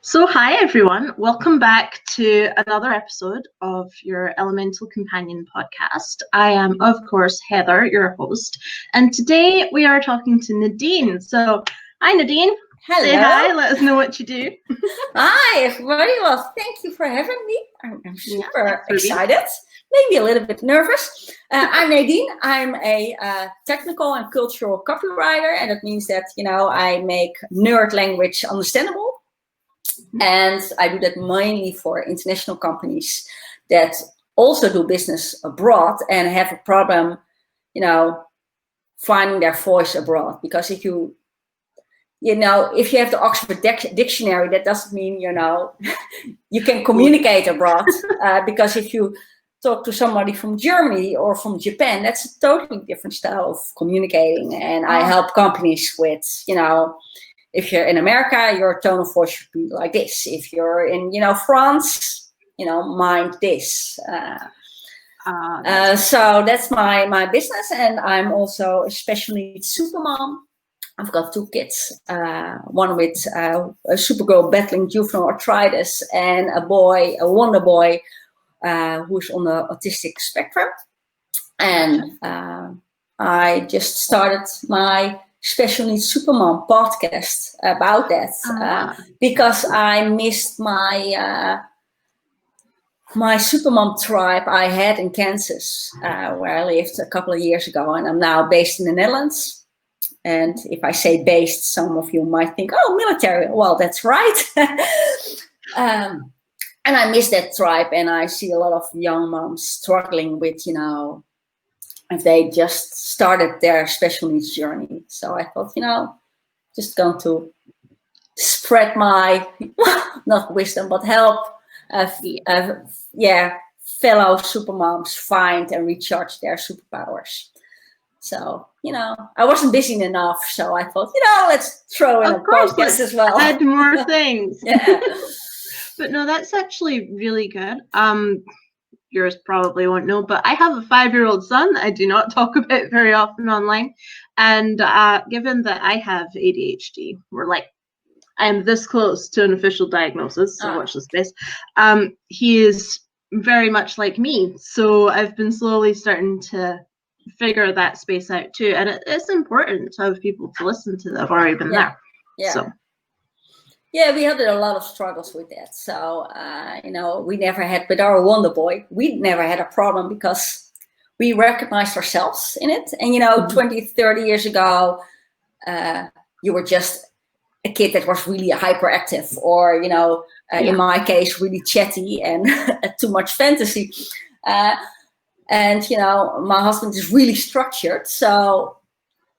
So hi everyone, welcome back to another episode of your Elemental Companion podcast. I am, of course, Heather, your host, and today we are talking to Nadine. So, hi Nadine. Hello. Say hi, let us know what you do. Hi everybody, well thank you for having me. I'm super excited, maybe a little bit nervous. I'm Nadine, I'm a technical and cultural copywriter, and it means that, I make nerd language understandable. And I do that mainly for international companies that also do business abroad and have a problem, finding their voice abroad. Because if you have the Oxford Dictionary, that doesn't mean, you can communicate abroad. Because if you talk to somebody from Germany or from Japan, that's a totally different style of communicating. And I help companies with, if you're in America, your tone of voice should be like this. If you're in, France, mind this. So that's my business, and I'm also a special needs supermom. I've got 2 kids, one with a supergirl battling juvenile arthritis, and a boy, a wonder boy, who's on the autistic spectrum. And I just started my Special Needs Supermom podcast about that because I missed my my Supermom tribe I had in Kansas, where I lived a couple of years ago, and I'm now based in the Netherlands. And if I say based, some of you might think, oh, military. Well, that's right. And I miss that tribe, and I see a lot of young moms struggling with, if they just started their special needs journey. So I thought, just going to spread my, not wisdom, but help, fellow supermoms find and recharge their superpowers. So, I wasn't busy enough, so I thought, let's throw in a podcast as well. Add more things. Yeah. But no, that's actually really good. Yours probably won't know, but I have a 5-year-old son that I do not talk about very often online. And given that I have ADHD, I am this close to an official diagnosis, so watch this space. He is very much like me. So I've been slowly starting to figure that space out too. And it's important to have people to listen to that have already been there. Yeah. So. Yeah, we had a lot of struggles with that. So, we never had, with our Wonder Boy, we never had a problem because we recognized ourselves in it. And, 20, 30 years ago, you were just a kid that was really hyperactive or, in my case, really chatty and too much fantasy. And, my husband is really structured. So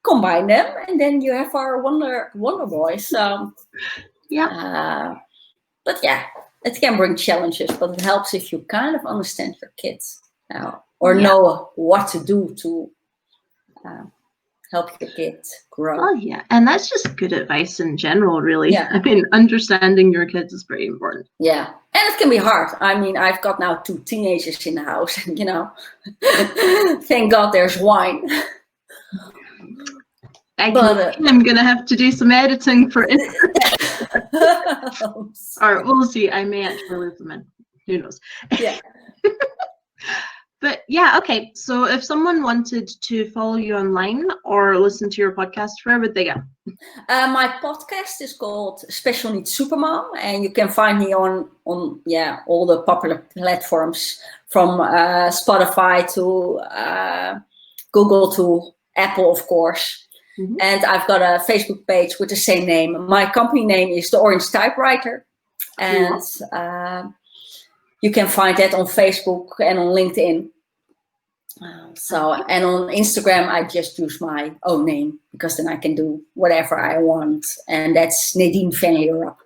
combine them and then you have our Wonder Boy. So... but it can bring challenges, but it helps if you kind of understand your kids or know what to do to help your kids grow. Oh yeah, and that's just good advice in general, really. Yeah. I mean, understanding your kids is pretty important. Yeah, and it can be hard. I mean, I've got now 2 teenagers in the house, and thank God there's wine. I'm gonna have to do some editing for it. Or we'll see. I may actually leave them in. Who knows? Yeah. But yeah, okay. So if someone wanted to follow you online or listen to your podcast, where would they go? My podcast is called Special Needs Supermom, and you can find me on all the popular platforms, from Spotify to Google to Apple, of course. Mm-hmm. And I've got a Facebook page with the same name. My company name is The Orange Typewriter. And you can find that on Facebook and on LinkedIn. And on Instagram, I just use my own name because then I can do whatever I want. And that's Nadine van Europe.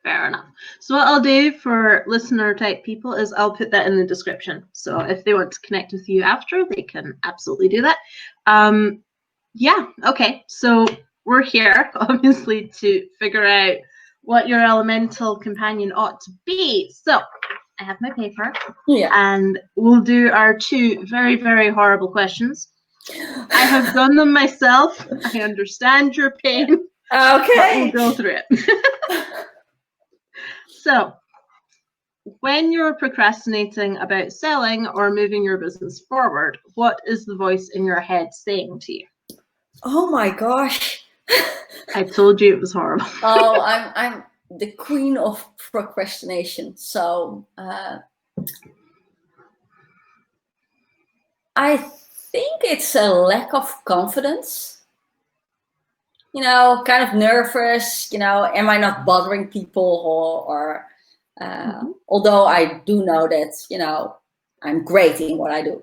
Fair enough. So what I'll do for listener type people is I'll put that in the description. So if they want to connect with you after, they can absolutely do that. Okay. So we're here, obviously, to figure out what your elemental companion ought to be. So I have my paper, and we'll do our 2 very, very horrible questions. I have done them myself. I understand your pain. Okay. We'll go through it. So, when you're procrastinating about selling or moving your business forward, what is the voice in your head saying to you? Oh my gosh. I told you it was horrible. Oh, I'm the queen of procrastination. So I think it's a lack of confidence. You know, kind of nervous. You know, am I not bothering people, or although I do know that, you know, I'm great in what I do.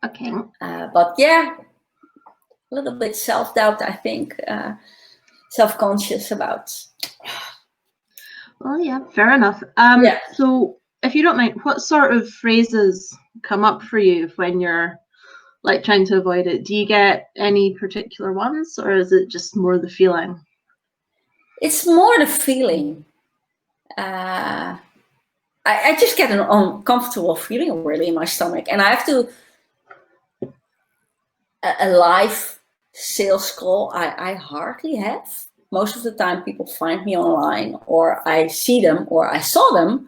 Okay. But yeah, a little bit self-doubt, I think, self-conscious about. Well, yeah, fair enough. Yeah. So, if you don't mind, what sort of phrases come up for you when you're like trying to avoid it? Do you get any particular ones, or is it just more the feeling? It's more the feeling. I just get an uncomfortable feeling really in my stomach, and I have to a live sales call. I hardly have. Most of the time, people find me online, or I see them, or I saw them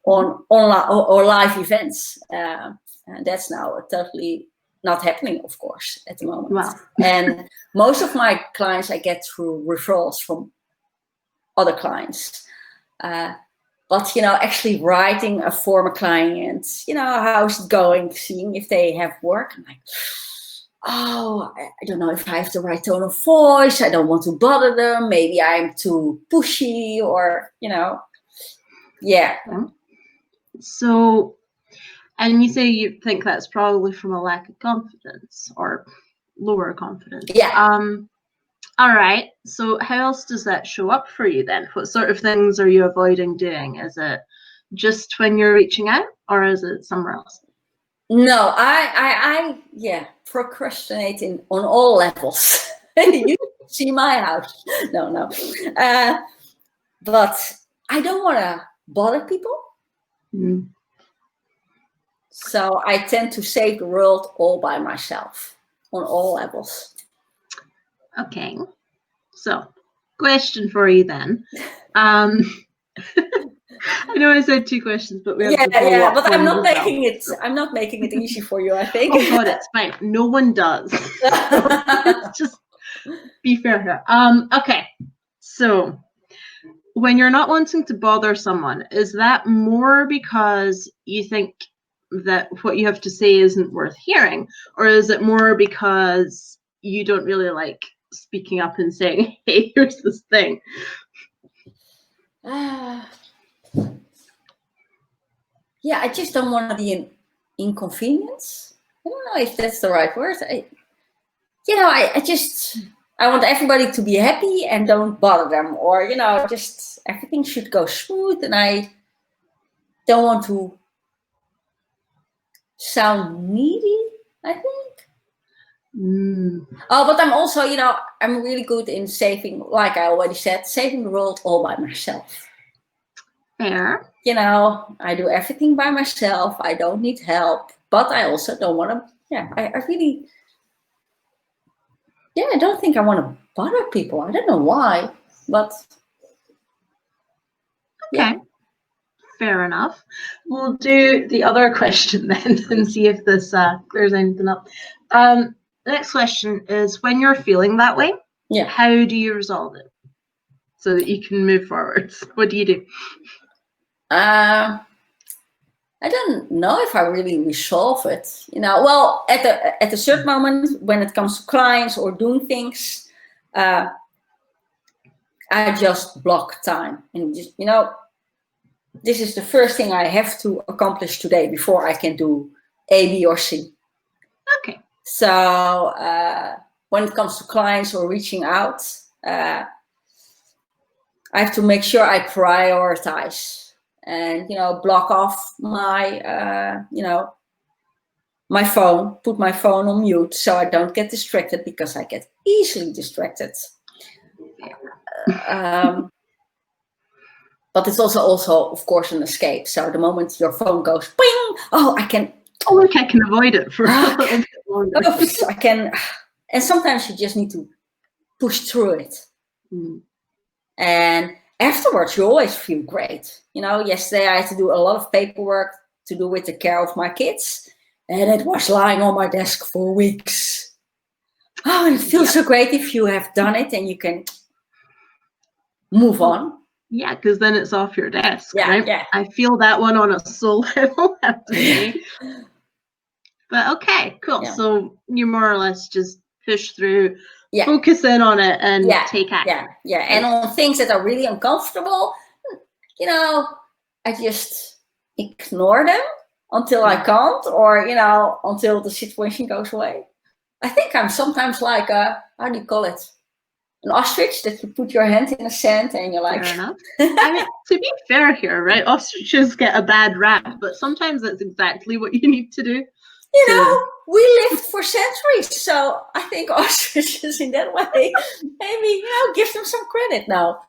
on online or live events. And that's now totally not happening, of course, at the moment. Wow. And most of my clients I get through referrals from other clients. But, you know, actually writing a former client, you know, how's it going, seeing if they have work. I'm like, oh, I don't know if I have the right tone of voice. I don't want to bother them. Maybe I'm too pushy, or, you know, yeah. So, and you say you think that's probably from a lack of confidence or lower confidence. Yeah. All right. So how else does that show up for you then? What sort of things are you avoiding doing? Is it just when you're reaching out, or is it somewhere else? No, I procrastinating on all levels. You see my house. No. But I don't want to bother people. Mm. So I tend to save the world all by myself on all levels. Okay. So, question for you then. I know I said 2 questions, but we have to follow up. But I'm not making it. I'm not making it easy for you, I think. Oh God, it's fine. No one does. Let's just be fair here. Okay. So, when you're not wanting to bother someone, is that more because you think that what you have to say isn't worth hearing, or is it more because you don't really like speaking up and saying, hey, here's this thing? Yeah, I just don't want to be an inconvenience. I don't know if that's the right word. I want everybody to be happy and don't bother them, or, you know, just everything should go smooth, and I don't want to sound needy, I think. Oh, but I'm also, you know, I'm really good in saving, like I already said, saving the world all by myself. Fair. You know, I do everything by myself. I don't need help, but I also don't want to, I really, I don't think I want to bother people. I don't know why, but. Okay. Fair enough. We'll do the other question then and see if this clears anything up. The next question is, when you're feeling that way, how do you resolve it so that you can move forward? What do you do? I don't know if I really resolve it. You know, well, at a certain moment when it comes to clients or doing things, I just block time and just, you know, this is the first thing I have to accomplish today before I can do A, B, or C. Okay. So when it comes to clients or reaching out, I have to make sure I prioritize and, you know, block off my, you know, my phone, put my phone on mute so I don't get distracted, because I get easily distracted. But it's also, of course, an escape. So the moment your phone goes, ping, I can avoid it for a little bit longer. Oops, I can, and sometimes you just need to push through it. And after afterwards, you always feel great. You know, yesterday I had to do a lot of paperwork to do with the care of my kids, and it was lying on my desk for weeks. Oh, and it feels so great if you have done it and you can move on. Yeah, because then it's off your desk, Yeah, right? yeah. I feel that one on a soul level, I have to say. But okay, cool. Yeah. So you more or less just push through, Yeah. focus in on it, and take action. Yeah. And on things that are really uncomfortable, you know, I just ignore them until I can't, or, you know, until the situation goes away. I think I'm sometimes like how do you call it? An ostrich, that you put your hand in the sand and you're like... Fair enough. I mean, to be fair here, right? Ostriches get a bad rap, but sometimes that's exactly what you need to do. You know, we lived for centuries, so I think ostriches in that way, maybe, you know, give them some credit now.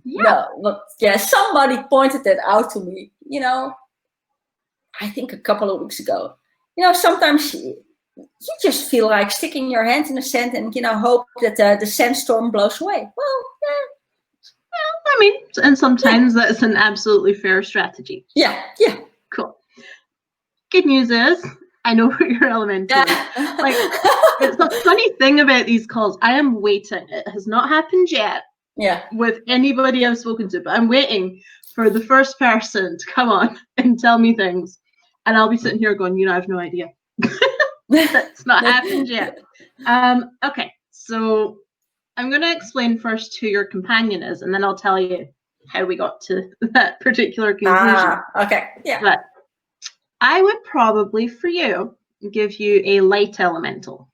Yeah. No, but yeah, somebody pointed that out to me, you know, I think a couple of weeks ago. You know, sometimes you just feel like sticking your hand in the sand and, you know, hope that the sandstorm blows away. Well, I mean, and sometimes that's an absolutely fair strategy. Yeah. Cool. Good news is, I know what your elemental is. Like, it's a funny thing about these calls. I am waiting. It has not happened yet. Yeah. With anybody I've spoken to, but I'm waiting for the first person to come on and tell me things, and I'll be sitting here going, you know, I have no idea. That's not happened yet. Okay, so I'm going to explain first who your companion is, and then I'll tell you how we got to that particular conclusion. Okay, yeah. But I would probably, for you, give you a light elemental.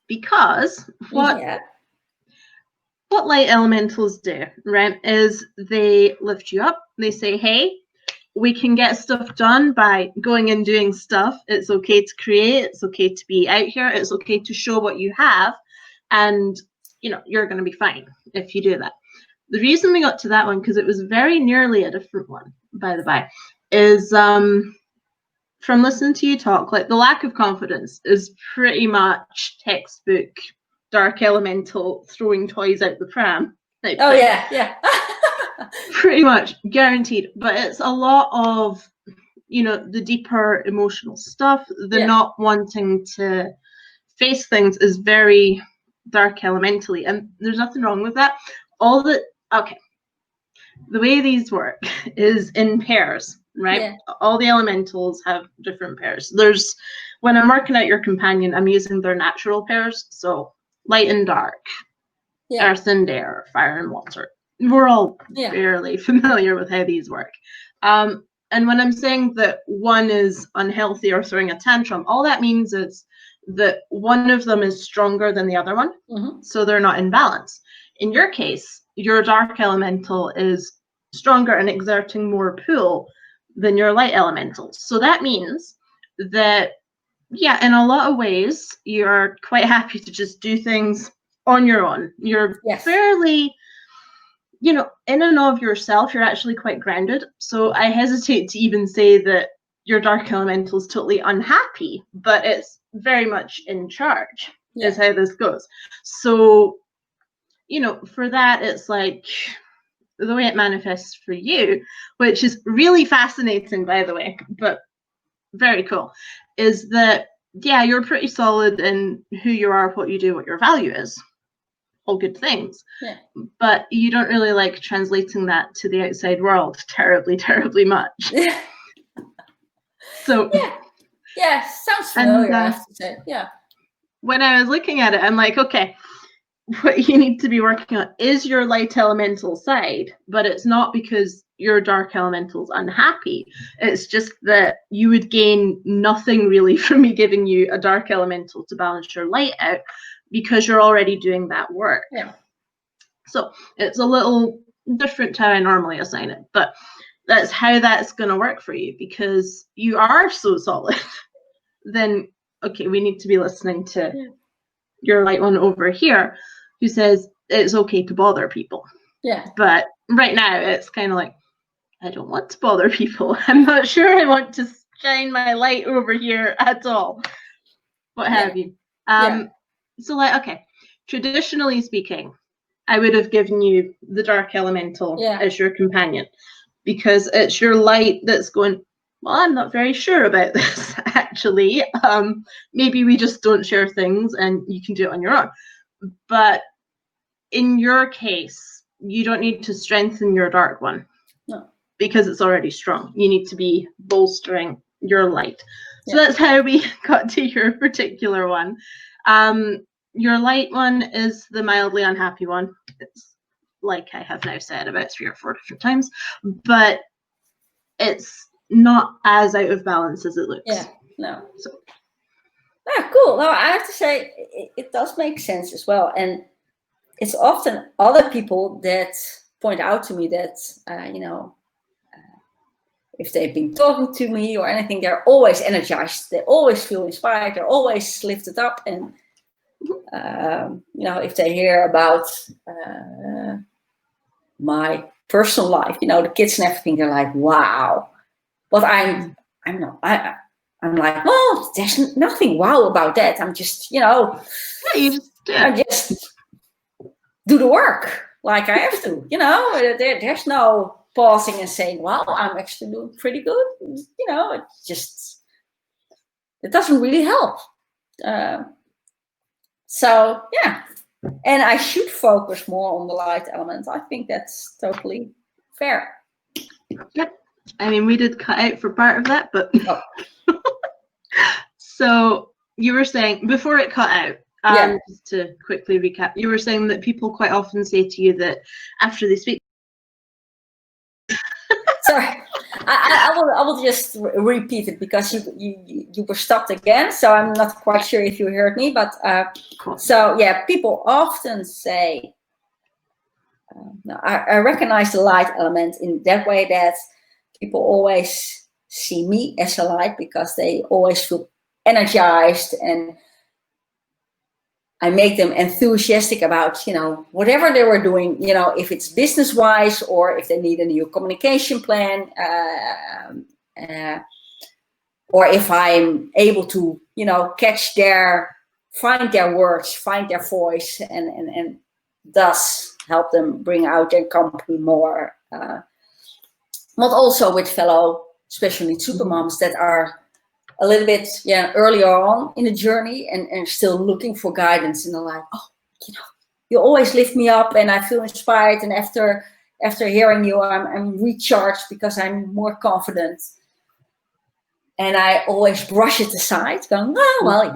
Because what light elementals do, right, is they lift you up. They say, hey, we can get stuff done by going and doing stuff. It's okay to create. It's okay to be out here. It's okay to show what you have. And, you know, you're going to be fine if you do that. The reason we got to that one, because it was very nearly a different one, by the by, is from listening to you talk, like the lack of confidence is pretty much textbook dark elemental throwing toys out the pram. Oh, yeah. Pretty much guaranteed. But it's a lot of, you know, the deeper emotional stuff, the not wanting to face things is very dark elementally. And there's nothing wrong with that. The way these work is in pairs, right? Yeah. All the elementals have different pairs. When I'm working out your companion, I'm using their natural pairs. So light and dark, earth and air, fire and water. We're all fairly familiar with how these work. And when I'm saying that one is unhealthy or throwing a tantrum, all that means is that one of them is stronger than the other one. Mm-hmm. So they're not in balance. In your case, your dark elemental is stronger and exerting more pull than your light elemental. So that means that, in a lot of ways, you're quite happy to just do things on your own. You're fairly, you know, in and of yourself, you're actually quite grounded. So I hesitate to even say that your dark elemental is totally unhappy, but it's very much in charge, is how this goes. So, you know, for that, it's like the way it manifests for you, which is really fascinating, by the way, but very cool, is that, you're pretty solid in who you are, what you do, what your value is. All good things. Yeah. But you don't really like translating that to the outside world terribly, terribly much. Yeah. So sounds familiar, I have to say. Yeah. When I was looking at it, I'm like, okay, what you need to be working on is your light elemental side, but it's not because your dark elemental's unhappy. It's just that you would gain nothing really from me giving you a dark elemental to balance your light out, because you're already doing that work. Yeah. So it's a little different to how I normally assign it, but that's how that's going to work for you, because you are so solid. Then, okay, we need to be listening to your light one over here, who says it's okay to bother people. Yeah. But right now it's kind of like, I don't want to bother people. I'm not sure I want to shine my light over here at all. What have you. So like, okay, traditionally speaking, I would have given you the dark elemental as your companion, because it's your light that's going, well, I'm not very sure about this, actually. Maybe we just don't share things and you can do it on your own. But in your case, you don't need to strengthen your dark one. No. Because it's already strong. You need to be bolstering your light. So that's how we got to your particular one. Your light one is the mildly unhappy one. It's like I have now said about 3 or 4 different times, but it's not as out of balance as it looks. Yeah, no. So. Yeah, cool. No, I have to say it does make sense as well. And it's often other people that point out to me that, if they've been talking to me or anything, they're always energized. They always feel inspired. They're always lifted up. And, if they hear about my personal life, the kids and everything, they're like, wow. But I'm like, well, there's nothing wow about that. I'm just, I just do the work like I have to, there's no pausing and saying, wow, I'm actually doing pretty good. It doesn't really help. So, yeah. And I should focus more on the light element. I think that's totally fair. Yep. I mean, we did cut out for part of that, but... Oh. So you were saying, before it cut out, just to quickly recap, you were saying that people quite often say to you that after they speak... Sorry, I will just repeat it because you were stopped again, so I'm not quite sure if you heard me, but cool. So yeah, people often say, I recognize the light element in that way that people always see me as a light because they always feel energized, and I make them enthusiastic about, whatever they were doing, if it's business-wise or if they need a new communication plan, or if I'm able to, find their words, find their voice, and thus help them bring out their company more. But also with fellow, especially supermoms that are a little bit earlier on in the journey and still looking for guidance, and they're like, oh, you always lift me up and I feel inspired, and after hearing you I'm recharged because I'm more confident, and I always brush it aside going, oh well,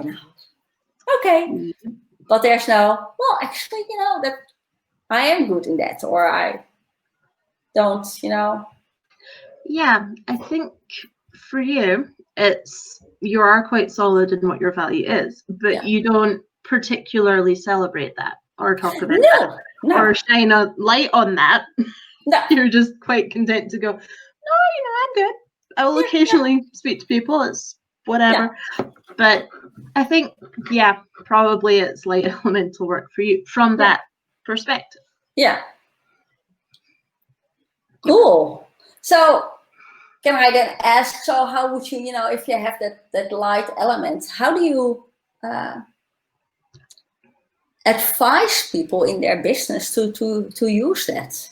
okay, but there's no, well, actually, that I am good in that, or I don't, Yeah, I think for you you are quite solid in what your value is, but you don't particularly celebrate that or talk about that or shine a light on that. No. You're just quite content to go, no, I'm good. I will occasionally speak to people. It's whatever. Yeah. But I think, probably it's light elemental work for you from that perspective. Yeah. Cool. So can I then ask, so how would you, if you have that light element, how do you advise people in their business to use that?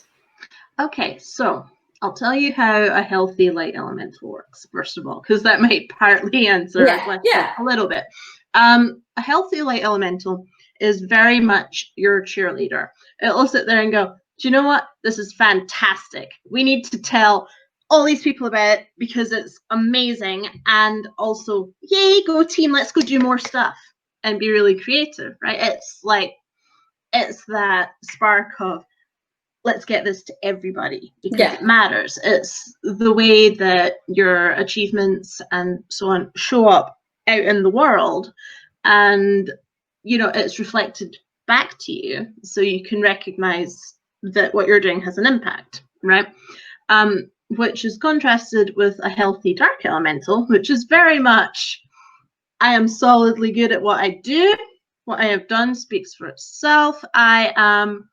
Okay, so I'll tell you how a healthy light elemental works, first of all, because that might partly answer a little bit. A healthy light elemental is very much your cheerleader. It'll sit there and go, do you know what? This is fantastic. We need to tell all these people about it because it's amazing, and also, yay, go team, let's go do more stuff and be really creative, right? It's that spark of, let's get this to everybody because it matters. It's the way that your achievements and so on show up out in the world, and it's reflected back to you, so you can recognize that what you're doing has an impact, right? Which is contrasted with a healthy dark elemental, which is very much, I am solidly good at what I do. What I have done speaks for itself. I am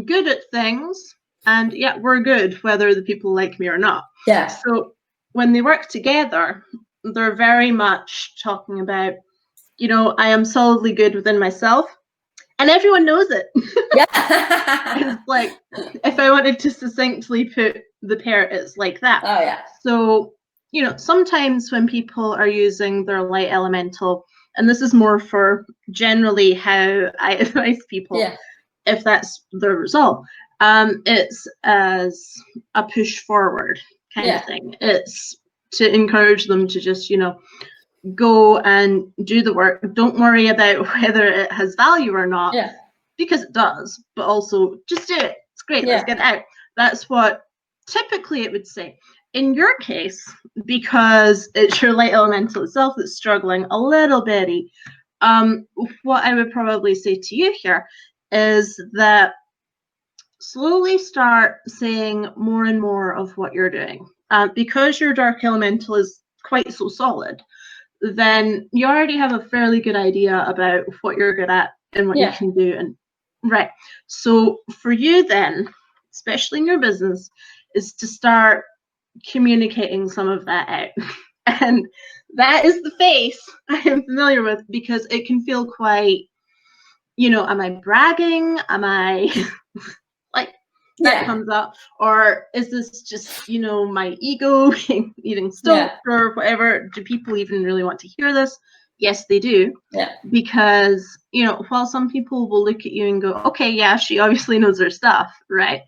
good at things, and we're good whether the people like me or not. Yeah. So when they work together, they're very much talking about, I am solidly good within myself, And everyone knows it. Yeah. It's like, if I wanted to succinctly put the pair, it's like that. Oh, yeah. So, sometimes when people are using their light elemental, and this is more for generally how I advise people, if that's the result, it's as a push forward kind of thing. It's to encourage them to just, go and do the work. Don't worry about whether it has value or not, because it does, but also just do it. It's great. Let's get it out. That's what typically it would say. In your case, because it's your light elemental itself that's struggling a little bitty, what I would probably say to you here is that slowly start saying more and more of what you're doing. Because your dark elemental is quite so solid, then you already have a fairly good idea about what you're good at and what you can do. And right. So for you then, especially in your business, is to start communicating some of that out. And that is the face I am familiar with, because it can feel quite, am I bragging? Am I like, that comes up, or is this just my ego eating stoked or whatever? Do people even really want to hear this? Yes, they do. Because while some people will look at you and go, okay, yeah, she obviously knows her stuff, right?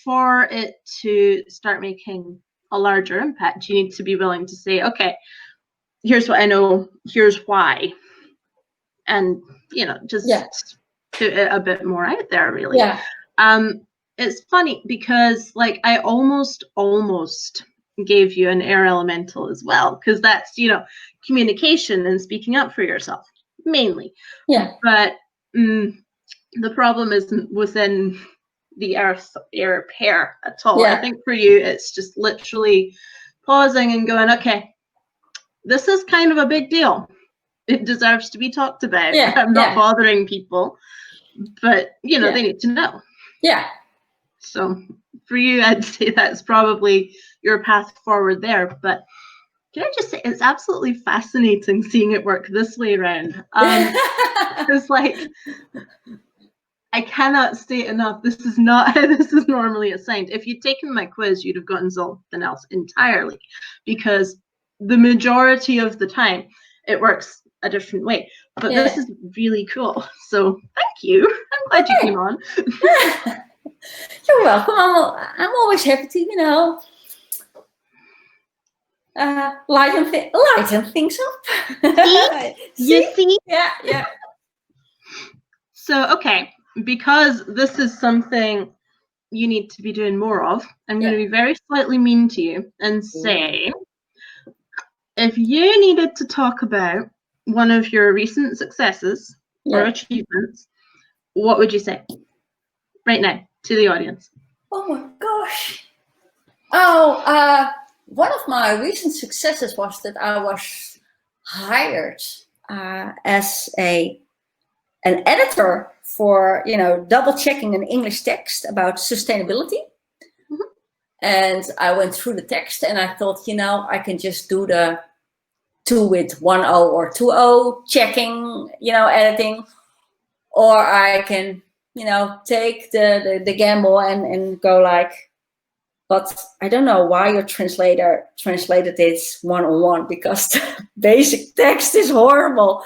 For it to start making a larger impact, you need to be willing to say, okay, here's what I know, here's why, and just put it a bit more out there, really. It's funny because I almost gave you an air elemental as well, because that's communication and speaking up for yourself mainly. But the problem isn't within the air pair at all. I think for you it's just literally pausing and going, okay, this is kind of a big deal. It deserves to be talked about. I'm not bothering people, but they need to know. So for you, I'd say that's probably your path forward there. But can I just say, it's absolutely fascinating seeing it work this way around. It's I cannot state enough, this is not how this is normally assigned. If you'd taken my quiz, you'd have gotten something else entirely, because the majority of the time it works a different way. But this is really cool. So thank you. I'm glad you came on. You're welcome. I'm always happy to, lighten things up. You see? Yeah. So, okay, because this is something you need to be doing more of, I'm going to be very slightly mean to you and say, if you needed to talk about one of your recent successes or achievements, what would you say right now to the audience? Oh my gosh. Oh, one of my recent successes was that I was hired as an editor for, double checking an English text about sustainability. And I went through the text and I thought, I can just do the 2 with 1 O or 2 O checking, editing, or I can, take the gamble and go but I don't know why your translator translated this 1-on-1, because the basic text is horrible.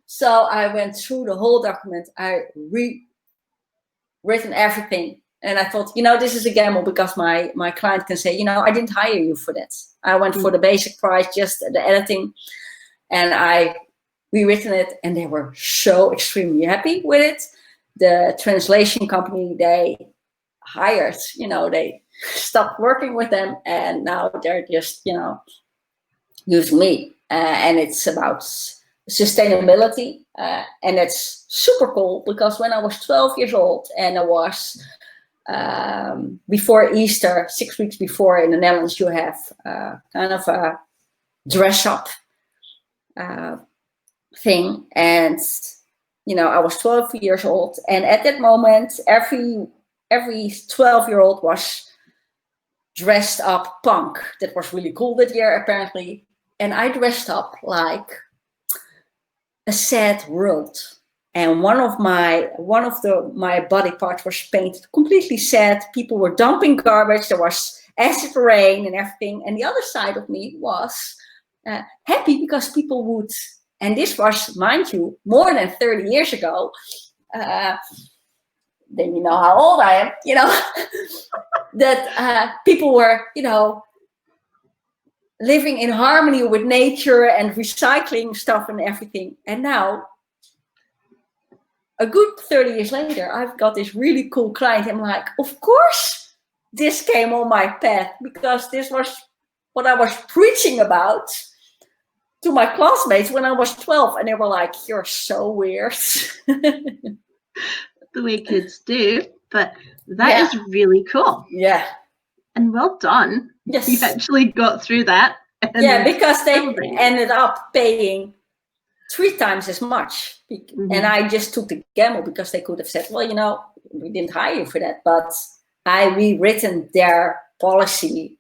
So I went through the whole document. I rewritten everything. And I thought, this is a gamble, because my client can say, I didn't hire you for that. I went for the basic price, just the editing. And I rewritten it, and they were so extremely happy with it. The translation company they hired, they stopped working with them, and now they're just, using me. And it's about sustainability. And it's super cool, because when I was 12 years old, and I was before Easter, 6 weeks before, in the Netherlands, you have kind of a dress up thing. And, I was 12 years old. And at that moment, every 12-year-old was dressed up punk. That was really cool that year, apparently. And I dressed up like a sad world. and one of my body parts was painted completely sad. People were dumping garbage. There was acid rain and everything. And the other side of me was happy because people would, and this was, mind you, more than 30 years ago. Then you know how old I am, you know, that people were, you know, living in harmony with nature and recycling stuff and everything. And now, a good 30 years later, I've got this really cool client. I'm like, of course, this came on my path because this was what I was preaching about to my classmates when I was 12. And they were like, you're so weird. The way kids do, but that is really cool. Yeah. And well done. Yes. You actually got through that. Yeah, because they ended up paying 3 times as much. And I just took the gamble because they could have said, well, you know, we didn't hire you for that. But I rewritten their policy.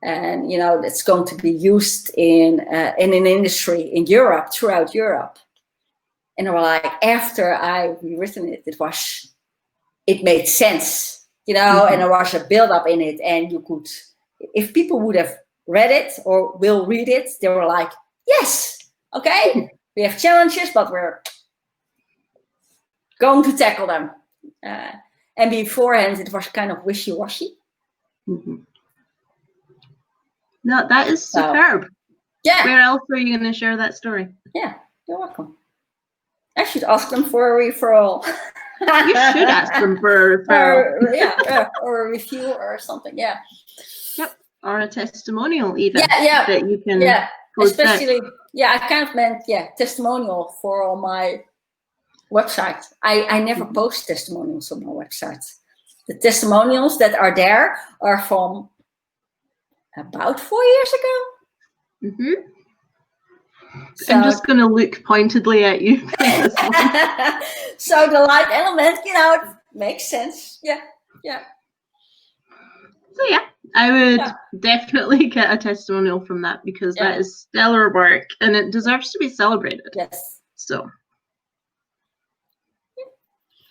And, you know, it's going to be used in an industry in Europe, throughout Europe. And they were like, after I rewritten it, it made sense, you know, and there was a build-up in it. And you could, if people would have read it or will read it, they were like, yes, okay, we have challenges, but we're going to tackle them. And beforehand, it was kind of wishy-washy. No, that is superb. Yeah. Where else are you going to share that story? Yeah, you're welcome. I should ask them for a referral. You should ask them for a referral. Or a review or something. Yeah. Yep. Or a testimonial even. Yeah. That you can. Yeah. Especially. Yeah, I kind of meant testimonial for on my website. I never post testimonials on my website. The testimonials that are there are from about 4 years ago. So, I'm just going to look pointedly at you. So the light element, you know, it makes sense. Yeah. So yeah, I would definitely get a testimonial from that because that is stellar work and it deserves to be celebrated. Yes. So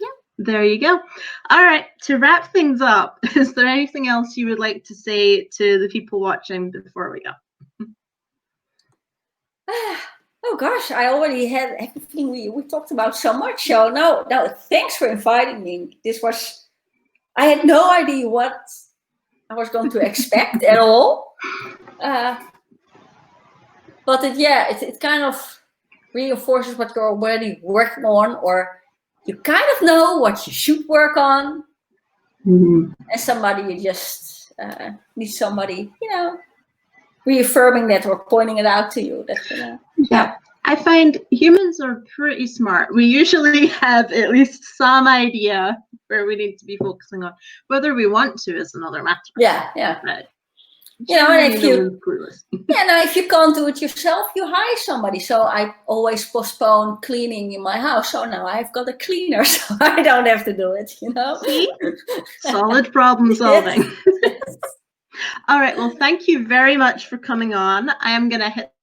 yeah, there you go. All right, to wrap things up, is there anything else you would like to say to the people watching before we go? Oh gosh, I already had everything we talked about so much. So no, thanks for inviting me. I had no idea what I was going to expect at all. But it kind of reinforces what you're already working on, or you kind of know what you should work on. And you just need somebody, you know, reaffirming that or pointing it out to you. Yeah, I find humans are pretty smart. We usually have at least some idea where we need to be focusing on. Whether we want to is another matter. Yeah. But you know, and if you can't do it yourself, you hire somebody. So I always postpone cleaning in my house. So now I've got a cleaner, so I don't have to do it. You know, see, solid problem solving. All right, well, thank you very much for coming on. I am going to hit